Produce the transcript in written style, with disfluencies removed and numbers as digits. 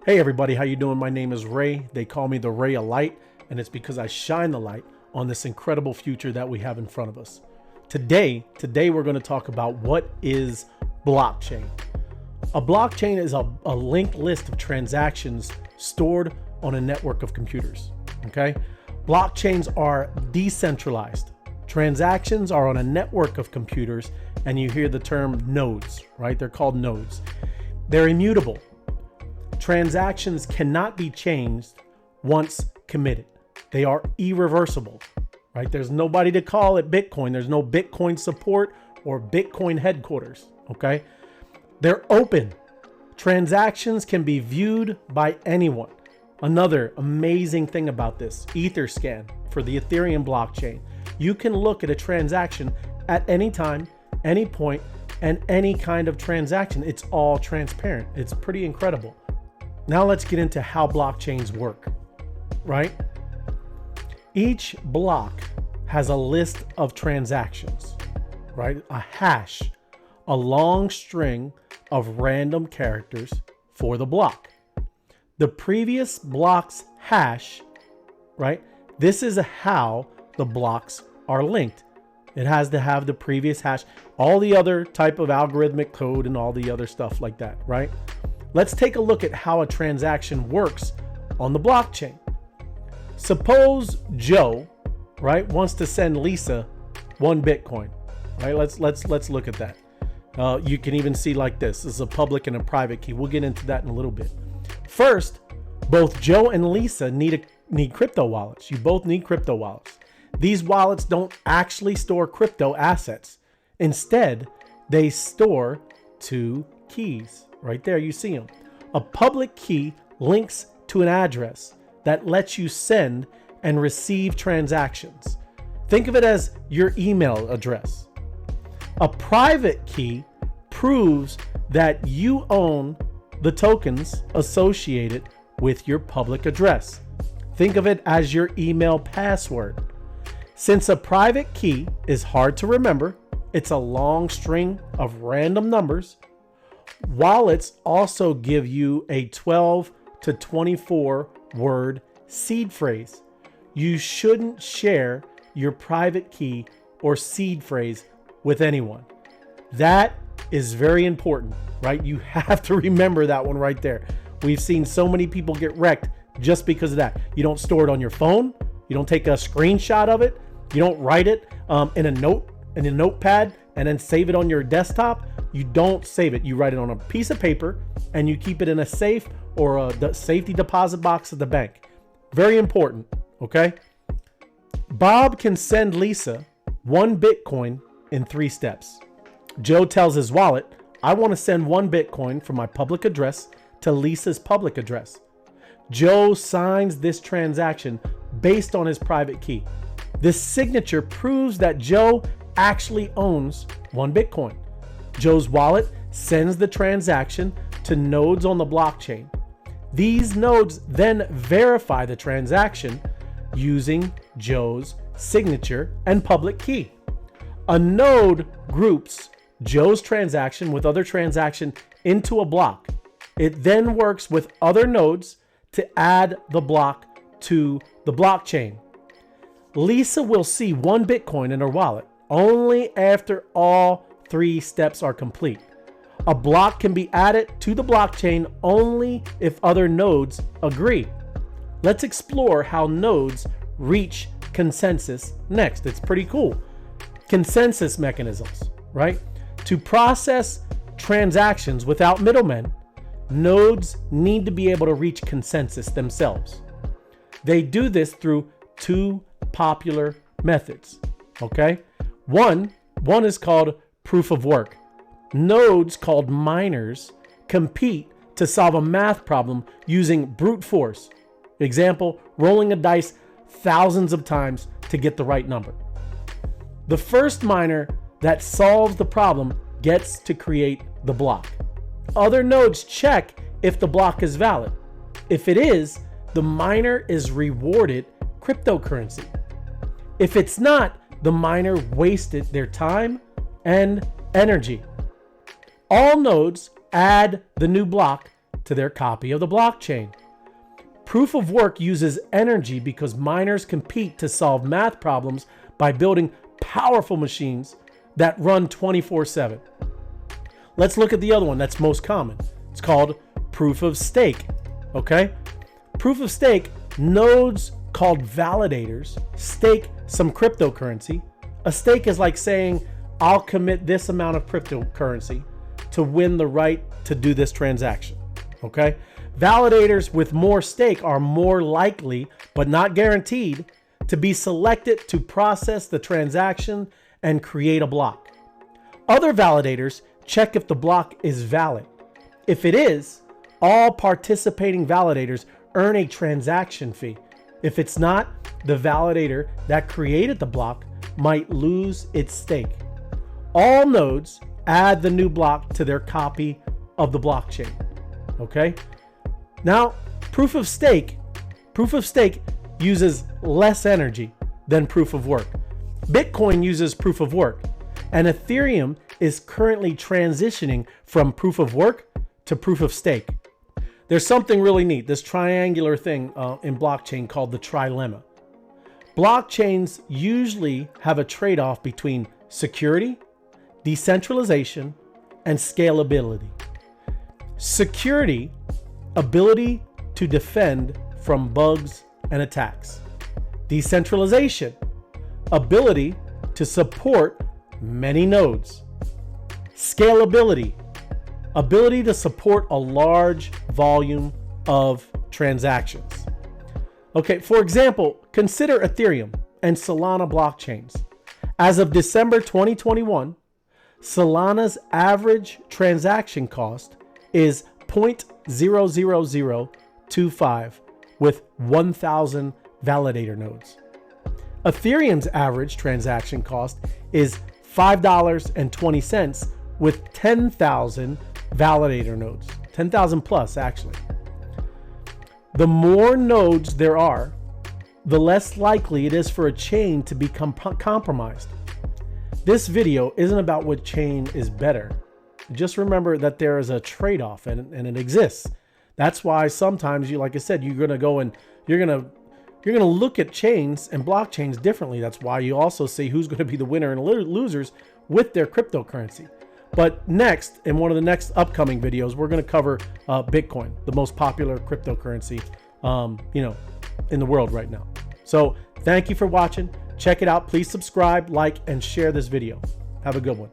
Hey everybody, how you doing? My name is Ray. They call me the Ray of Light, and it's because I shine the light on this incredible future that we have in front of us. Today we're going to talk about what is blockchain. A blockchain is a linked list of transactions stored on a network of computers. Okay? Blockchains are decentralized. Transactions are on a network of computers, and you hear the term nodes, right? They're called nodes. They're immutable. Transactions cannot be changed once committed. They are irreversible, right? There's nobody to call it Bitcoin. There's no Bitcoin support or Bitcoin headquarters, okay? They're open. Transactions can be viewed by anyone. Another amazing thing about this, Etherscan for the Ethereum blockchain. You can look at a transaction at any time, any point, and any kind of transaction. It's all transparent. It's pretty incredible. Now let's get into how blockchains work, right? Each block has a list of transactions, right? A hash, a long string of random characters for the block. The previous block's hash, right? This is how the blocks are linked. It has to have the previous hash, all the other type of algorithmic code and all the other stuff like that, right? Let's take a look at how a transaction works on the blockchain. Suppose Joe, right, wants to send Lisa 1 Bitcoin, right? Let's look at that. You can even see like this. This is a public and a private key. We'll get into that in a little bit. First, both Joe and Lisa need crypto wallets. You both need crypto wallets. These wallets don't actually store crypto assets. Instead, they store 2 keys. Right there, you see them. A public key links to an address that lets you send and receive transactions. Think of it as your email address. A private key proves that you own the tokens associated with your public address. Think of it as your email password. Since a private key is hard to remember, it's a long string of random numbers. Wallets also give you a 12 to 24 word seed phrase. You shouldn't share your private key or seed phrase with anyone. That is very important, right? You have to remember that one right there. We've seen so many people get wrecked just because of that. You don't store it on your phone. You don't take a screenshot of it. You don't write it in a notepad and then save it on your desktop. You don't save it. You write it on a piece of paper and you keep it in a safe or a safety deposit box at the bank. Very important, okay? Bob can send Lisa 1 Bitcoin in 3 steps. Joe tells his wallet, I want to send 1 Bitcoin from my public address to Lisa's public address. Joe signs this transaction based on his private key. This signature proves that Joe actually owns 1 Bitcoin. Joe's wallet sends the transaction to nodes on the blockchain. These nodes then verify the transaction using Joe's signature and public key. A node groups Joe's transaction with other transaction into a block. It then works with other nodes to add the block to the blockchain. Lisa will see 1 Bitcoin in her wallet only after all 3 steps are complete. A block can be added to the blockchain only if other nodes agree. Let's explore how nodes reach consensus next. It's pretty cool. Consensus mechanisms, right? To process transactions without middlemen, nodes need to be able to reach consensus themselves. They do this through 2 popular methods, okay? One is called proof of work. Nodes called miners compete to solve a math problem using brute force. Example, rolling a dice thousands of times to get the right number. The first miner that solves the problem gets to create the block. Other nodes check if the block is valid. If it is, the miner is rewarded cryptocurrency. If it's not, the miner wasted their time and energy. All nodes add the new block to their copy of the blockchain. Proof of work uses energy because miners compete to solve math problems by building powerful machines that run 24/7. Let's look at the other one that's most common. It's called proof of stake. Okay? Proof of stake, nodes called validators stake some cryptocurrency. A stake is like saying, I'll commit this amount of cryptocurrency to win the right to do this transaction. Okay? Validators with more stake are more likely, but not guaranteed, to be selected to process the transaction and create a block. Other validators check if the block is valid. If it is, all participating validators earn a transaction fee. If it's not, the validator that created the block might lose its stake. All nodes add the new block to their copy of the blockchain. Okay? Now, proof of stake uses less energy than proof of work. Bitcoin uses proof of work, and Ethereum is currently transitioning from proof of work to proof of stake. There's something really neat, this triangular thing in blockchain called the trilemma. Blockchains usually have a trade-off between security, decentralization, and scalability. Security, ability to defend from bugs and attacks. Decentralization, ability to support many nodes. Scalability, ability to support a large volume of transactions. Okay, for example, consider Ethereum and Solana blockchains. As of December 2021, Solana's average transaction cost is 0.00025 with 1,000 validator nodes. Ethereum's average transaction cost is $5.20 with 10,000 validator nodes, 10,000 plus actually. The more nodes there are, the less likely it is for a chain to become compromised. This video isn't about what chain is better. Just remember that there is a trade-off and it exists. That's why sometimes you, like I said, you're gonna go and you're gonna look at chains and blockchains differently. That's why you also see who's gonna be the winner and losers with their cryptocurrency. But next, in one of the next upcoming videos, we're gonna cover Bitcoin, the most popular cryptocurrency, in the world right now. So thank you for watching. Check it out. Please subscribe, like, and share this video. Have a good one.